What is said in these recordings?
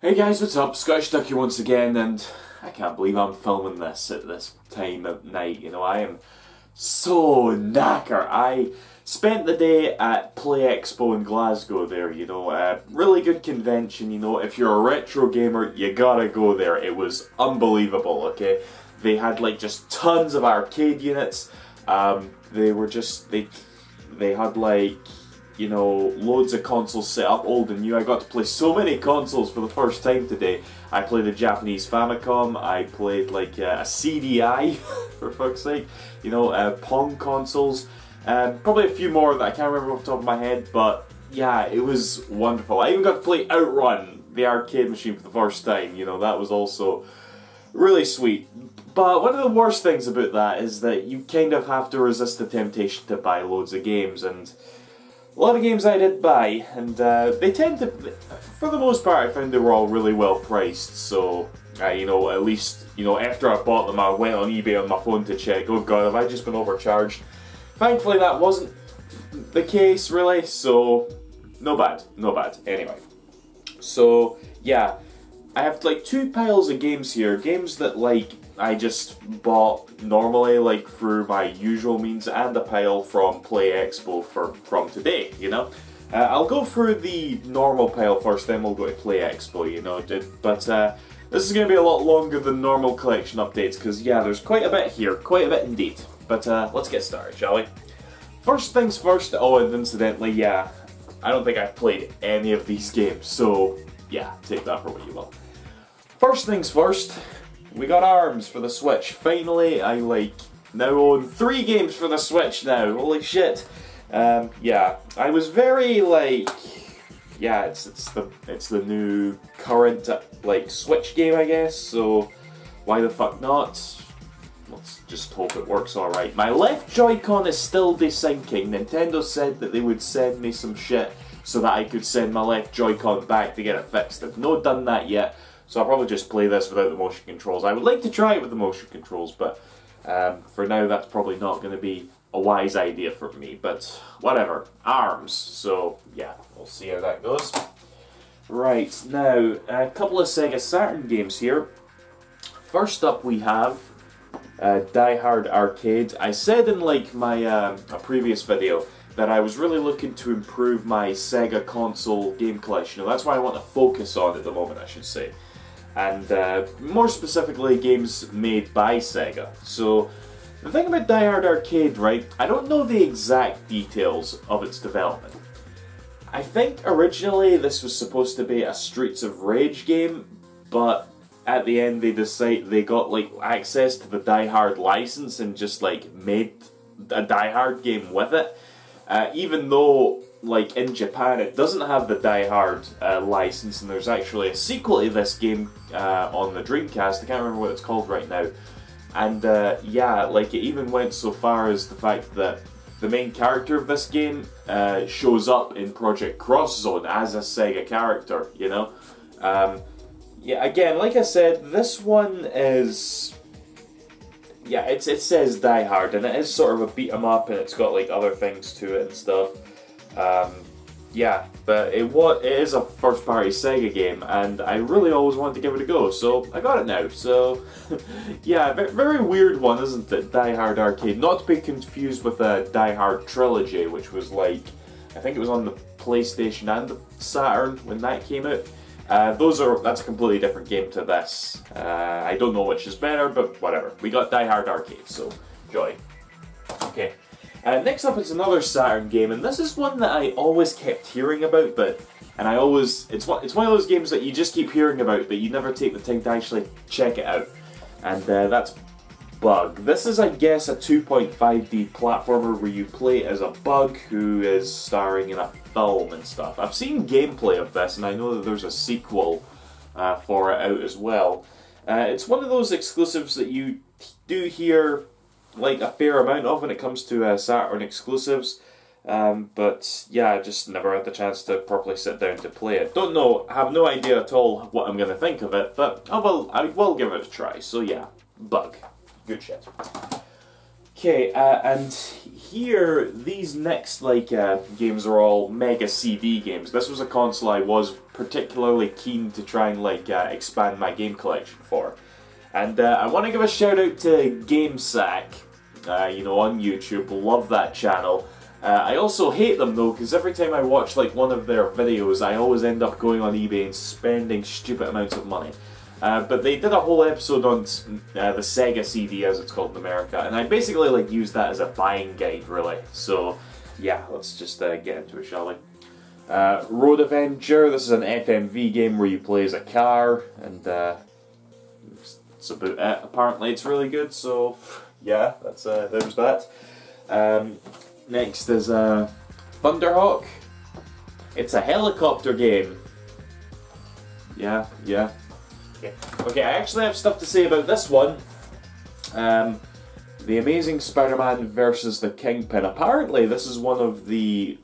Hey guys, what's up? Scottish Ducky once again, and I can't believe I'm filming this at this time of night. You know, I am so knackered. I spent the day at Play Expo in Glasgow there, you know, a really good convention, you know. If you're a retro gamer, you gotta go there. It was unbelievable, okay? They had like just tons of arcade units. They had like, you know, loads of consoles set up, old and new. I got to play so many consoles for the first time today. I played a Japanese Famicom, I played like a CDI, for fuck's sake, you know, Pong consoles, probably a few more that I can't remember off the top of my head, but yeah, it was wonderful. I even got to play Outrun, the arcade machine, for the first time, you know, that was also really sweet. But one of the worst things about that is that you kind of have to resist the temptation to buy loads of games, and a lot of games I did buy, and they tend to, for the most part, I found they were all really well priced, so, you know, at least, you know, after I bought them, I went on eBay on my phone to check, oh god, have I just been overcharged? Thankfully that wasn't the case, really, so, no bad, no bad. Anyway, so, yeah, I have like two piles of games here, games that, like, I just bought normally, like through my usual means, and a pile from Play Expo from today, you know. I'll go through the normal pile first, then we'll go to Play Expo, you know. But this is going to be a lot longer than normal collection updates, because yeah, there's quite a bit here, quite a bit indeed. But let's get started, shall we? First things first, oh, and incidentally, yeah, I don't think I've played any of these games, so yeah, take that for what you will. First things first, we got ARMS for the Switch. Finally, I now own 3 games for the Switch now. Holy shit. Yeah, I was very yeah, it's the new current Switch game, I guess. So why the fuck not? Let's just hope it works alright. My left Joy-Con is still desyncing. Nintendo said that they would send me some shit so that I could send my left Joy-Con back to get it fixed. I've not done that yet. So I'll probably just play this without the motion controls. I would like to try it with the motion controls, but for now that's probably not going to be a wise idea for me. But whatever. ARMS. So yeah, we'll see how that goes. Right, now a couple of Sega Saturn games here. First up we have Die Hard Arcade. I said in my a previous video that I was really looking to improve my Sega console game collection. That's what I want to focus on at the moment, I should say. And more specifically, games made by Sega. So, the thing about Die Hard Arcade, right, I don't know the exact details of its development. I think originally this was supposed to be a Streets of Rage game, but at the end they got access to the Die Hard license and just made a Die Hard game with it. Even though in Japan it doesn't have the Die Hard license, and there's actually a sequel to this game on the Dreamcast. I can't remember what it's called right now. And yeah, it even went so far as the fact that the main character of this game shows up in Project Cross Zone as a Sega character, you know. Yeah, again, like I said, this one is, yeah, it says Die Hard, and it is sort of a beat 'em up, and it's got other things to it and stuff. Yeah, but it is a first-party Sega game, and I really always wanted to give it a go, so I got it now. So, yeah, very weird one, isn't it? Die Hard Arcade. Not to be confused with a Die Hard Trilogy, which was I think it was on the PlayStation and the Saturn when that came out. That's a completely different game to this. I don't know which is better, but whatever. We got Die Hard Arcade, so joy. Okay. Next up is another Saturn game, and this is one that I always kept hearing about, it's one of those games that you just keep hearing about, but you never take the time to actually check it out. And that's Bug. This is, I guess, a 2.5D platformer where you play as a bug who is starring in a film and stuff. I've seen gameplay of this, and I know that there's a sequel for it out as well. It's one of those exclusives that you do hear a fair amount of when it comes to Saturn exclusives, but yeah, I just never had the chance to properly sit down to play it. Don't know, have no idea at all what I'm going to think of it, but I will give it a try, so yeah, Bug. Good shit. Okay, and here, these next games are all Mega CD games. This was a console I was particularly keen to try and expand my game collection for. And I want to give a shout out to GameSack, you know, on YouTube. Love that channel. I also hate them though, because every time I watch like one of their videos, I always end up going on eBay and spending stupid amounts of money. But they did a whole episode on the Sega CD, as it's called in America, and I basically like used that as a buying guide, really. So yeah, let's just get into it, shall we? Road Avenger. This is an FMV game where you play as a car, and that's about it. Apparently, it's really good. So yeah, that's there's that. Next is Thunderhawk. It's a helicopter game. Yeah. Okay, I actually have stuff to say about this one. The Amazing Spider-Man versus the Kingpin. Apparently, this is one of the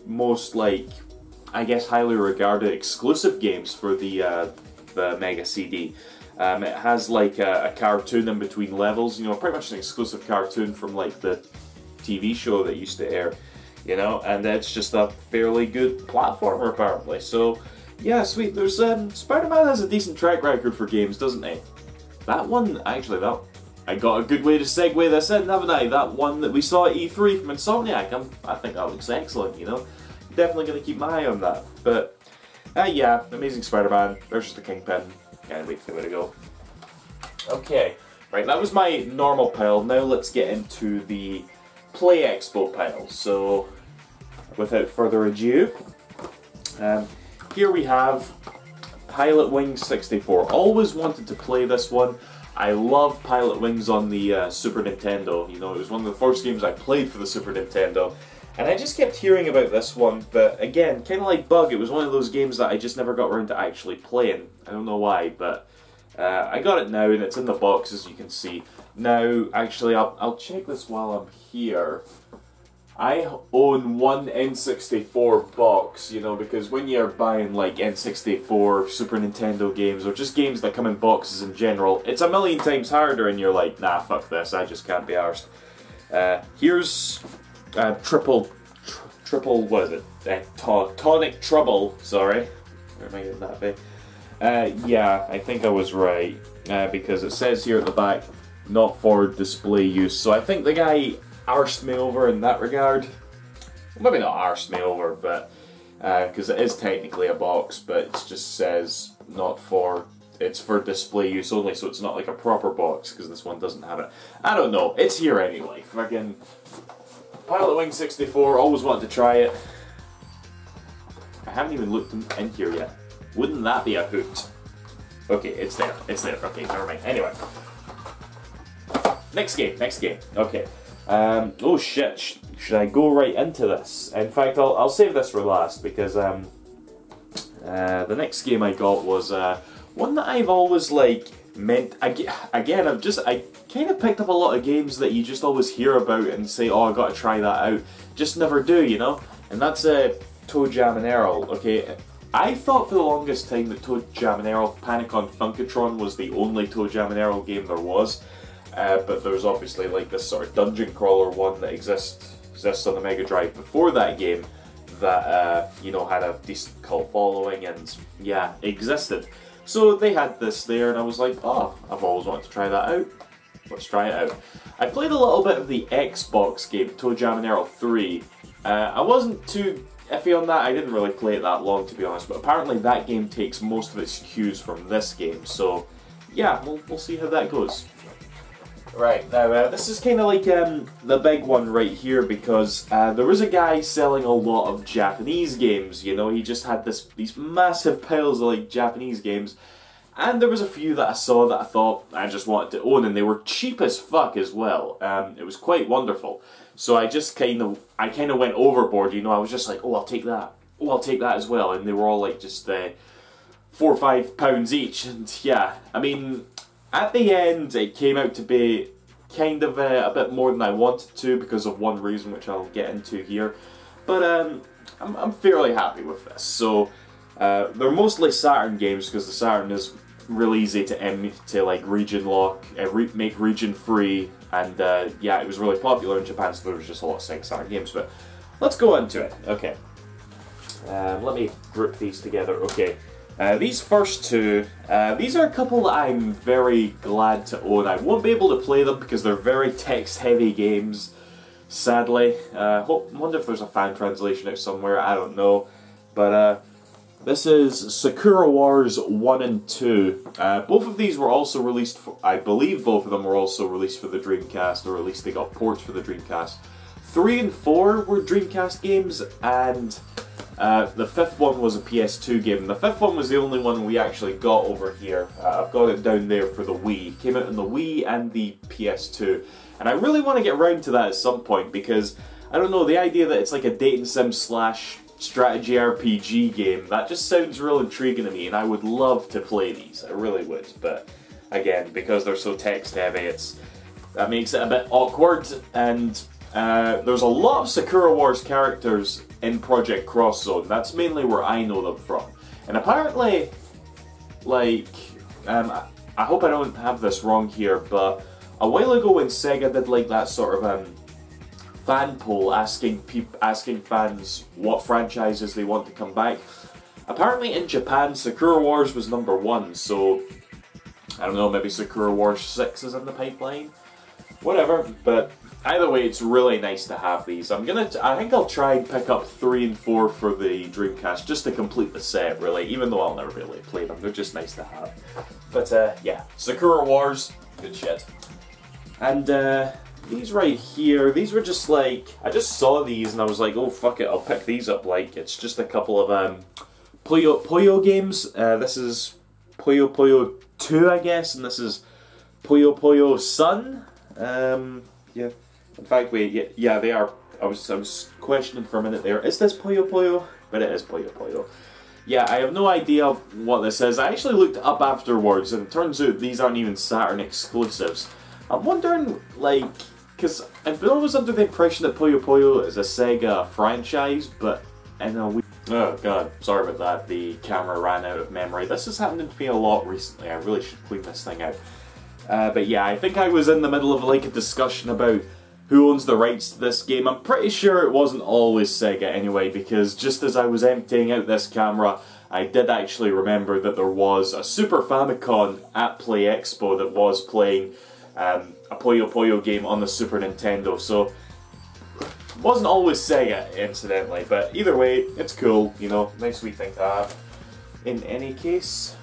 most, I guess, highly regarded exclusive games for the Mega CD. It has a cartoon in between levels, you know, pretty much an exclusive cartoon from the TV show that used to air, you know, and it's just a fairly good platformer apparently. So yeah, sweet. There's Spider-Man has a decent track record for games, doesn't he? That one, actually, I got a good way to segue this in, haven't I? That one that we saw at E3 from Insomniac, I think that looks excellent, you know. Definitely going to keep my eye on that. But yeah, Amazing Spider-Man versus the Kingpin. Can't wait for the way to go. Okay, right, that was my normal pile. Now let's get into the Play Expo pile. So, without further ado, here we have Pilotwings 64. Always wanted to play this one. I love Pilotwings on the Super Nintendo. You know, it was one of the first games I played for the Super Nintendo. And I just kept hearing about this one, but again, kind of like Bug, it was one of those games that I just never got around to actually playing. I don't know why, but I got it now, and it's in the box, as you can see. Now, actually, I'll check this while I'm here. I own one N64 box, you know, because when you're buying N64, Super Nintendo games, or just games that come in boxes in general, it's a million times harder and you're like, nah, fuck this, I just can't be arsed. Here's triple, what is it? Tonic Trouble, sorry. Where am I getting that bit? Yeah, I think I was right, because it says here at the back, not for display use, so I think the guy arsed me over in that regard. Well, maybe not arsed me over, but because it is technically a box, but it just says not for, it's for display use only, so it's not like a proper box, because this one doesn't have it. I don't know, it's here anyway. Fucking Pilotwings 64, always wanted to try it. I haven't even looked in here yet. Wouldn't that be a hoot? Okay, it's there, okay, never mind. Anyway. Next game, okay. Oh shit, should I go right into this? In fact, I'll save this for last, because the next game I got was one that I've always meant, again, I kind of picked up a lot of games that you just always hear about and say, oh, I gotta try that out, just never do, you know? And that's ToeJam and Earl, okay? I thought for the longest time that ToeJam and Earl Panic on Funkatron was the only ToeJam and Earl game there was. But there's obviously this sort of dungeon crawler one that exists on the Mega Drive before that game that you know, had a decent cult following and yeah, existed. So they had this there, and I was like, oh, I've always wanted to try that out. Let's try it out. I played a little bit of the Xbox game, ToeJam and Earl 3. I wasn't too iffy on that. I didn't really play it that long, to be honest. But apparently that game takes most of its cues from this game. So yeah, we'll see how that goes. Right, now this is kind of the big one right here, because there was a guy selling a lot of Japanese games, you know. He just had these massive piles of Japanese games, and there was a few that I saw that I thought I just wanted to own, and they were cheap as fuck as well. It was quite wonderful. So I just kind of went overboard, you know. I was just like, oh, I'll take that. Oh, I'll take that as well, and they were all just £4 or £5 each, and yeah, I mean, at the end, it came out to be kind of a bit more than I wanted to, because of one reason, which I'll get into here. But I'm fairly happy with this. So they're mostly Saturn games, because the Saturn is really easy to region lock, make region free, and yeah, it was really popular in Japan, so there was just a lot of Sega Saturn games. But let's go into it. Okay, let me group these together. Okay, these first two, these are a couple that I'm very glad to own. I won't be able to play them because they're very text-heavy games, sadly. Wonder if there's a fan translation out somewhere, I don't know. But this is Sakura Wars 1 and 2. Both of these were also released for, I believe both of them were also released for the Dreamcast, or at least they got ports for the Dreamcast. 3 and 4 were Dreamcast games, and the fifth one was a PS2 game. The fifth one was the only one we actually got over here. I've got it down there for the Wii. It came out on the Wii and the PS2. And I really want to get around to that at some point because, I don't know, the idea that it's like a dating sim slash strategy RPG game, that just sounds real intriguing to me, and I would love to play these. I really would. But again, because they're so text heavy, that makes it a bit awkward. And there's a lot of Sakura Wars characters in Project Cross Zone. That's mainly where I know them from. And apparently, like, I hope I don't have this wrong here, but a while ago when Sega did like that sort of fan poll asking fans what franchises they want to come back, apparently in Japan Sakura Wars was #1, so I don't know, maybe Sakura Wars 6 is in the pipeline? Whatever, but either way, it's really nice to have these. I think I'll try and pick up 3 and 4 for the Dreamcast, just to complete the set, really, even though I'll never be able to play them. They're just nice to have. But, yeah, Sakura Wars, good shit. And, these right here, these were just like, I just saw these and I was like, oh fuck it, I'll pick these up. Like, it's just a couple of, Puyo games. This is Puyo Puyo 2, I guess, and this is Puyo Puyo Sun. Yeah. In fact, wait, yeah, they are. I was questioning for a minute there. Is this Puyo Puyo? But it is Puyo Puyo. Yeah, I have no idea what this is. I actually looked up afterwards, and it turns out these aren't even Saturn exclusives. I'm wondering, like, because I've been always under the impression that Puyo Puyo is a Sega franchise, but in a way... Oh god, sorry about that, the camera ran out of memory. This has happened to me a lot recently, I really should clean this thing out. But yeah, I think I was in the middle of like a discussion about who owns the rights to this game. I'm pretty sure it wasn't always Sega anyway, because just as I was emptying out this camera, I did actually remember that there was a Super Famicom at Play Expo that was playing a Puyo Puyo game on the Super Nintendo, so it wasn't always Sega, incidentally, but either way, it's cool, you know, nice wee thing to have. In any case,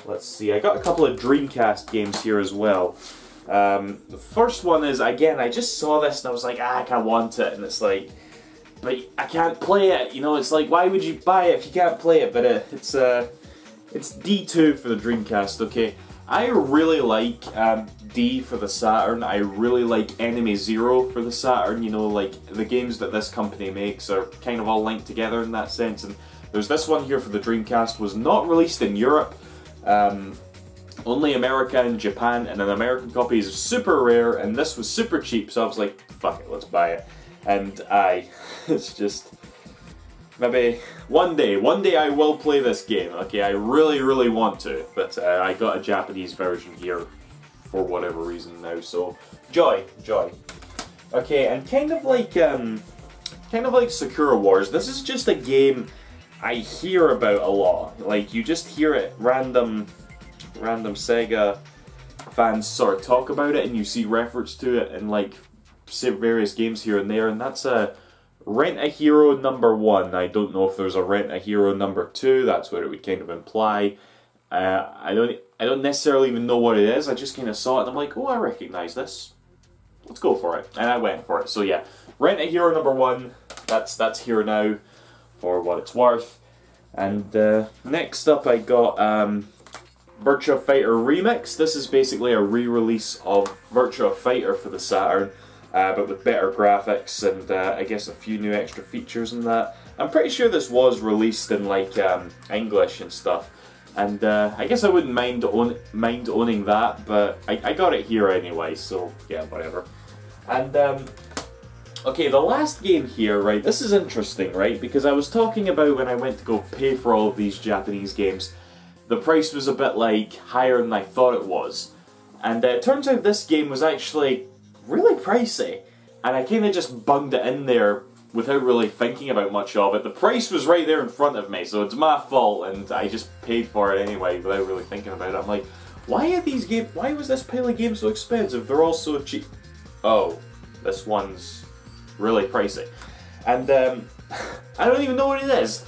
let's see, I got a couple of Dreamcast games here as well. The first one is, again, I just saw this and I was like, I can't want it, and it's like, but I can't play it, you know, it's like, why would you buy it if you can't play it? But it's D2 for the Dreamcast, okay? I really like D for the Saturn. I really like Enemy Zero for the Saturn. You know, like, the games that this company makes are kind of all linked together in that sense. And there's this one here for the Dreamcast, was not released in Europe. Only America and Japan, and an American copy is super rare, and this was super cheap, so I was like, fuck it, let's buy it. And it's just... Maybe one day I will play this game, okay? I really, really want to, but I got a Japanese version here for whatever reason now, so joy. Okay, and kind of like Sakura Wars, this is just a game I hear about a lot. Like, you just hear it, random Sega fans sort of talk about it, and you see reference to it in like various games here and there, and that's a Rent a Hero #1. I don't know if there's a Rent a Hero #2. That's what it would kind of imply. I don't necessarily even know what it is. I just kind of saw it and I'm like, oh, I recognize this. Let's go for it. And I went for it. So yeah, Rent a Hero #1. That's here now for what it's worth. And next up I got Virtua Fighter Remix. This is basically a re-release of Virtua Fighter for the Saturn. But with better graphics and I guess a few new extra features in that. I'm pretty sure this was released in like English and stuff, and I guess I wouldn't mind owning that, but I got it here anyway, so yeah, whatever. And okay, the last game here, right, this is interesting, right, because I was talking about when I went to go pay for all of these Japanese games, the price was a bit like higher than I thought it was. And it turns out this game was actually really pricey. And I kind of just bunged it in there without really thinking about much of it. The price was right there in front of me, so it's my fault, and I just paid for it anyway without really thinking about it. I'm like, why was this pile of games so expensive? They're all so cheap. Oh, this one's really pricey. And I don't even know what it is.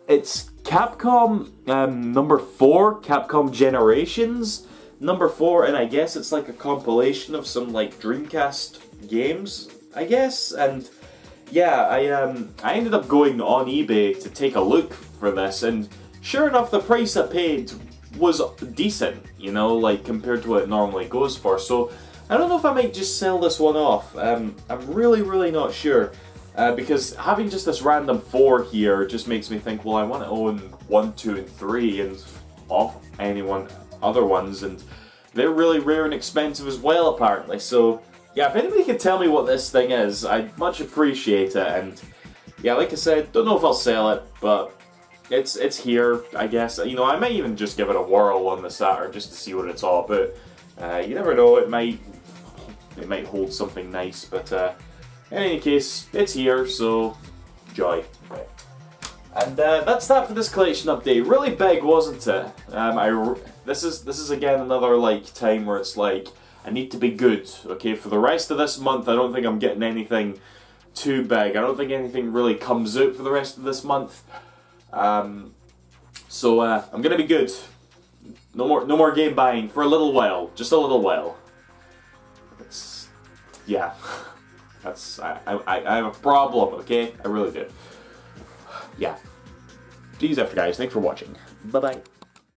It's Capcom number 4, Capcom Generations number 4, and I guess it's like a compilation of some like Dreamcast games, I guess. And yeah, I ended up going on eBay to take a look for this, and sure enough, the price I paid was decent, you know, like compared to what it normally goes for. So I don't know if I might just sell this one off. I'm really not sure. Because having just this random 4 here just makes me think, well, I want to own 1, 2, and 3 and off other ones, and they're really rare and expensive as well, apparently. So yeah, if anybody can tell me what this thing is, I'd much appreciate it. And yeah, like I said, don't know if I'll sell it, but it's here, I guess. You know, I might even just give it a whirl on the Saturn just to see what it's all about. You never know, it might hold something nice, but in any case, it's here, so joy. And that's that for this collection update. Really big, wasn't it? This is again another like time where it's like, I need to be good, okay? For the rest of this month, I don't think I'm getting anything too big. I don't think anything really comes out for the rest of this month. So I'm gonna be good. No more game buying for a little while, just a little while. Yeah. I have a problem, okay? I really do. Yeah. See you after, guys. Thanks for watching. Bye-bye.